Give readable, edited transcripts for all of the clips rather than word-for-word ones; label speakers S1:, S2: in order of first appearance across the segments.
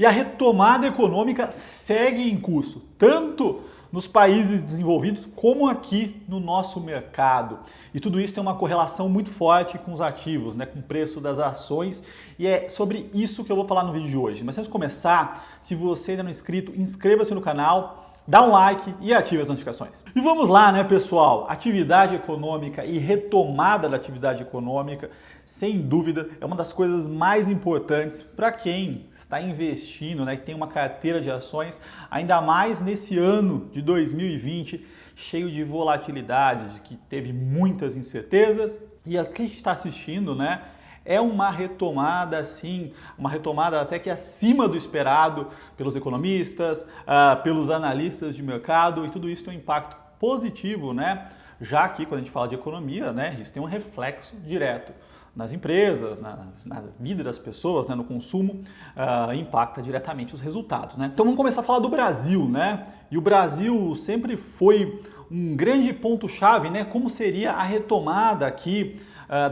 S1: E a retomada econômica segue em curso, tanto nos países desenvolvidos como aqui no nosso mercado. E tudo isso tem uma correlação muito forte com os ativos, né, com o preço das ações, e é sobre isso que eu vou falar no vídeo de hoje. Mas antes de começar, se você ainda não é inscrito, inscreva-se no canal, dá um like e ative as notificações. E vamos lá, né, pessoal? Atividade econômica e retomada da atividade econômica, sem dúvida, é uma das coisas mais importantes para quem está investindo, né, que tem uma carteira de ações, ainda mais nesse ano de 2020, cheio de volatilidades, que teve muitas incertezas. E o que a gente está assistindo, né, é uma retomada, assim, uma retomada até que acima do esperado pelos economistas, pelos analistas de mercado, e tudo isso tem um impacto positivo, né? Já que quando a gente fala de economia, né, isso tem um reflexo direto nas empresas, na vida das pessoas, né, no consumo, impacta diretamente os resultados, né? Então vamos começar a falar do Brasil, né? E o Brasil sempre foi um grande ponto-chave, né? Como seria a retomada aqui,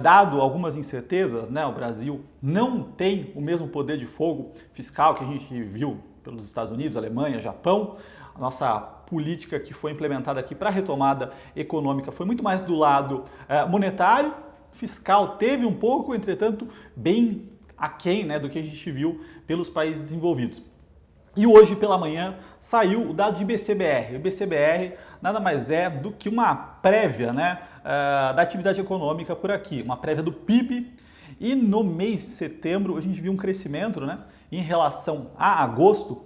S1: dado algumas incertezas, né? O Brasil não tem o mesmo poder de fogo fiscal que a gente viu pelos Estados Unidos, Alemanha, Japão. A nossa política que foi implementada aqui para a retomada econômica foi muito mais do lado monetário. Fiscal teve um pouco, entretanto, bem aquém, né, do que a gente viu pelos países desenvolvidos. E hoje pela manhã saiu o dado de IBC-BR. O IBC-BR nada mais é do que uma prévia, né, da atividade econômica por aqui, uma prévia do PIB. E no mês de setembro a gente viu um crescimento, né, em relação a agosto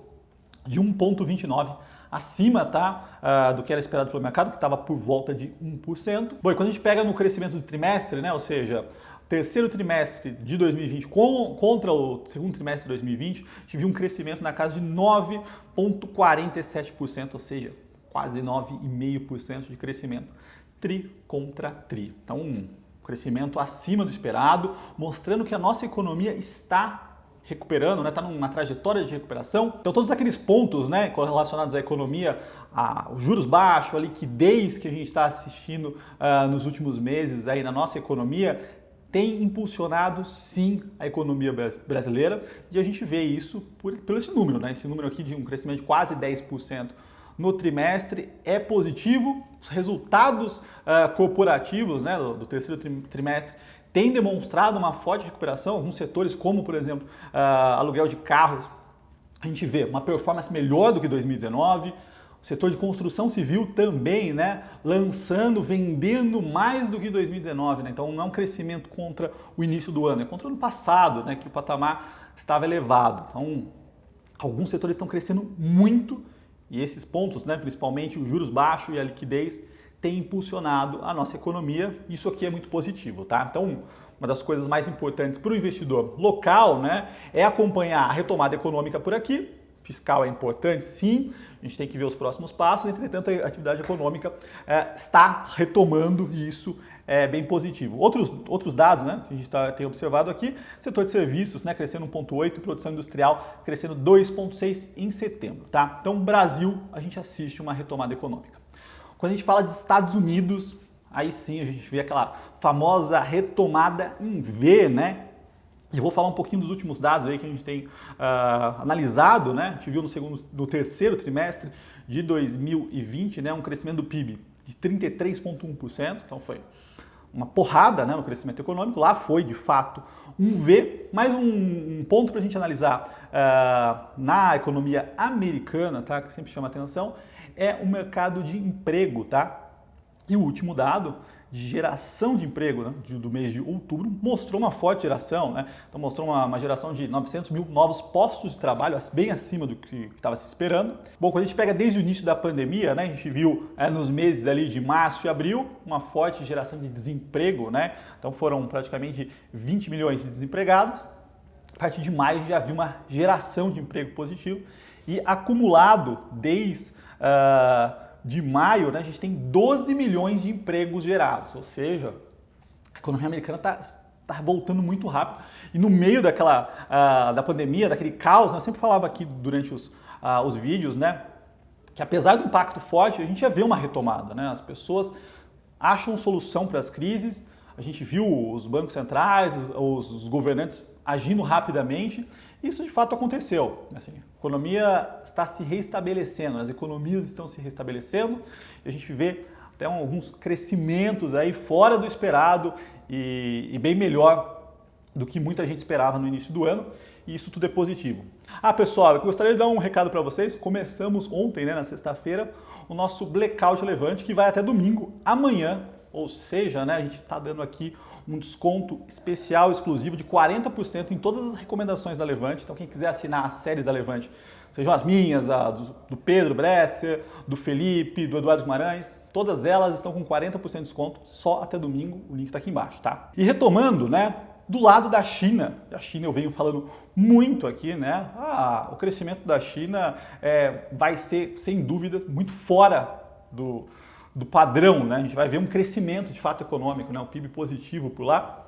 S1: de 1,29%. Acima, tá, do que era esperado pelo mercado, que estava por volta de 1%. Bom, e quando a gente pega no crescimento do trimestre, né, ou seja, terceiro trimestre de 2020 contra o segundo trimestre de 2020, a gente viu um crescimento na casa de 9,47%, ou seja, quase 9,5% de crescimento, tri contra tri. Então, um crescimento acima do esperado, mostrando que a nossa economia está recuperando, né? Está numa trajetória de recuperação. Então todos aqueles pontos, né, relacionados à economia, os juros baixos, a liquidez que a gente está assistindo nos últimos meses aí na nossa economia, tem impulsionado sim a economia brasileira, e a gente vê isso pelo esse número, né? Esse número aqui de um crescimento de quase 10% no trimestre é positivo. Os resultados corporativos, né, do terceiro trimestre tem demonstrado uma forte recuperação. Alguns setores, como por exemplo aluguel de carros, a gente vê uma performance melhor do que 2019. O setor de construção civil também, né, vendendo mais do que 2019. Né? Então não é um crescimento contra o início do ano, é contra o ano passado, né, que o patamar estava elevado. Então alguns setores estão crescendo muito, e esses pontos, né, principalmente os juros baixos e a liquidez, tem impulsionado a nossa economia. Isso aqui é muito positivo, tá? Então, uma das coisas mais importantes para o investidor local, né, é acompanhar a retomada econômica por aqui. Fiscal é importante, sim, a gente tem que ver os próximos passos. Entretanto, a atividade econômica está retomando, e isso é bem positivo. Outros dados, né, que a gente tem observado aqui: setor de serviços, né, crescendo 1,8%, produção industrial crescendo 2,6% em setembro, tá? Então, Brasil, a gente assiste uma retomada econômica. Quando a gente fala de Estados Unidos, aí sim a gente vê aquela famosa retomada em V, né? E eu vou falar um pouquinho dos últimos dados aí que a gente tem analisado, né? A gente viu no terceiro trimestre de 2020, né, um crescimento do PIB de 33,1%, então foi uma porrada, né, no crescimento econômico. Lá foi, de fato, um V, mas um ponto para a gente analisar na economia americana, tá, que sempre chama atenção, é o mercado de emprego, tá? E o último dado de geração de emprego, né, do mês de outubro, mostrou uma forte geração, né? Então mostrou uma geração de 900 mil novos postos de trabalho, bem acima do que estava se esperando. Bom, quando a gente pega desde o início da pandemia, né, a gente viu nos meses ali de março e abril uma forte geração de desemprego, né? Então foram praticamente 20 milhões de desempregados. A partir de maio a gente já viu uma geração de emprego positivo, e acumulado desde de maio, né, a gente tem 12 milhões de empregos gerados, ou seja, a economia americana está voltando muito rápido. E no meio da pandemia, daquele caos, né, eu sempre falava aqui durante os vídeos, né, que apesar do impacto forte, a gente já vê uma retomada, né? As pessoas acham solução para as crises, a gente viu os bancos centrais, os governantes agindo rapidamente, e isso de fato aconteceu. Assim, a economia está se restabelecendo, as economias estão se restabelecendo, e a gente vê até alguns crescimentos aí fora do esperado e bem melhor do que muita gente esperava no início do ano, e isso tudo é positivo. Pessoal, eu gostaria de dar um recado para vocês. Começamos ontem, né, na sexta-feira, o nosso Blackout Levante, que vai até domingo, amanhã, ou seja, né, a gente está dando aqui um desconto especial, exclusivo de 40% em todas as recomendações da Levante. Então quem quiser assinar as séries da Levante, sejam as minhas, do Pedro Bresser, do Felipe, do Eduardo Guimarães, todas elas estão com 40% de desconto só até domingo, o link está aqui embaixo, tá? E retomando, né, do lado da China, a China eu venho falando muito aqui, né, o crescimento da China vai ser, sem dúvida, muito fora do padrão, né? A gente vai ver um crescimento de fato econômico, né? O PIB positivo por lá.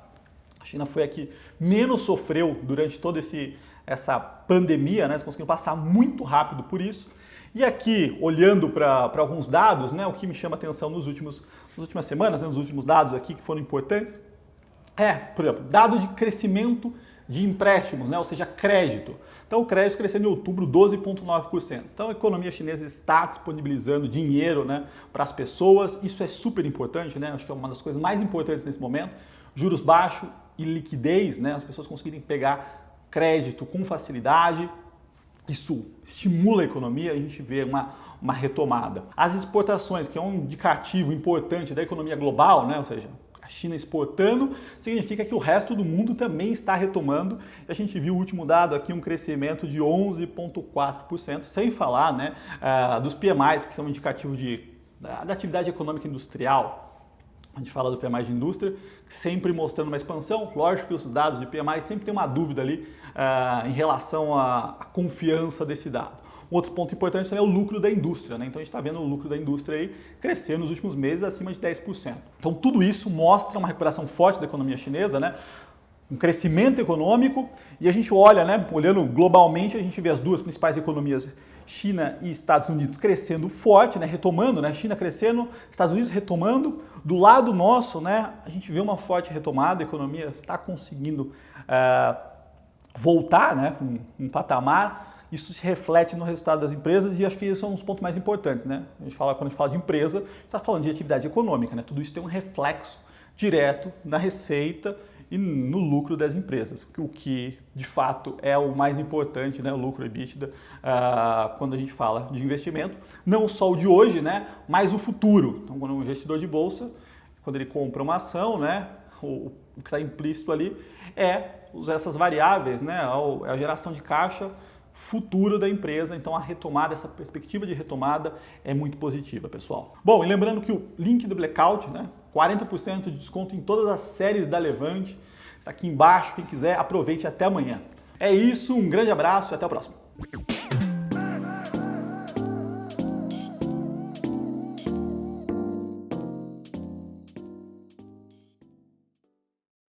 S1: A China foi a que menos sofreu durante toda essa pandemia, né? Eles conseguiram passar muito rápido por isso. E aqui, olhando para alguns dados, né? O que me chama a atenção nas últimas semanas, né? Nos últimos dados aqui que foram importantes, por exemplo, dado de crescimento de empréstimos, né? Ou seja, crédito. Então, o crédito cresceu em outubro 12,9%. Então, a economia chinesa está disponibilizando dinheiro, né, para as pessoas. Isso é super importante, né? Acho que é uma das coisas mais importantes nesse momento. Juros baixos e liquidez, né? As pessoas conseguirem pegar crédito com facilidade. Isso estimula a economia e a gente vê uma retomada. As exportações, que é um indicativo importante da economia global, né? Ou seja, a China exportando, significa que o resto do mundo também está retomando. A gente viu o último dado aqui, um crescimento de 11,4%, sem falar, né, dos PMIs, que são um indicativo da atividade econômica industrial. A gente fala do PMI de indústria, sempre mostrando uma expansão. Lógico que os dados de PMI sempre tem uma dúvida ali em relação à confiança desse dado. Um outro ponto importante também é o lucro da indústria, né? Então a gente está vendo o lucro da indústria aí crescer nos últimos meses acima de 10%. Então tudo isso mostra uma recuperação forte da economia chinesa, né? Um crescimento econômico, e a gente olha, né? Olhando globalmente, a gente vê as duas principais economias, China e Estados Unidos, crescendo forte, né? Retomando, né? China crescendo, Estados Unidos retomando. Do lado nosso, né? A gente vê uma forte retomada, a economia está conseguindo voltar, né? Com um patamar. Isso se reflete no resultado das empresas e acho que esses são os pontos mais importantes, né? Quando a gente fala de empresa, a gente está falando de atividade econômica, né? Tudo isso tem um reflexo direto na receita e no lucro das empresas, o que de fato é o mais importante, né? O lucro EBITDA, quando a gente fala de investimento, não só o de hoje, né? Mas o futuro. Então, quando um investidor de bolsa, quando ele compra uma ação, né? O que está implícito ali usar essas variáveis, né? A geração de caixa futuro da empresa, então a retomada, essa perspectiva de retomada é muito positiva, pessoal. Bom, e lembrando que o link do Blackout, né, 40% de desconto em todas as séries da Levante, está aqui embaixo, quem quiser aproveite até amanhã. É isso, um grande abraço e até o próximo.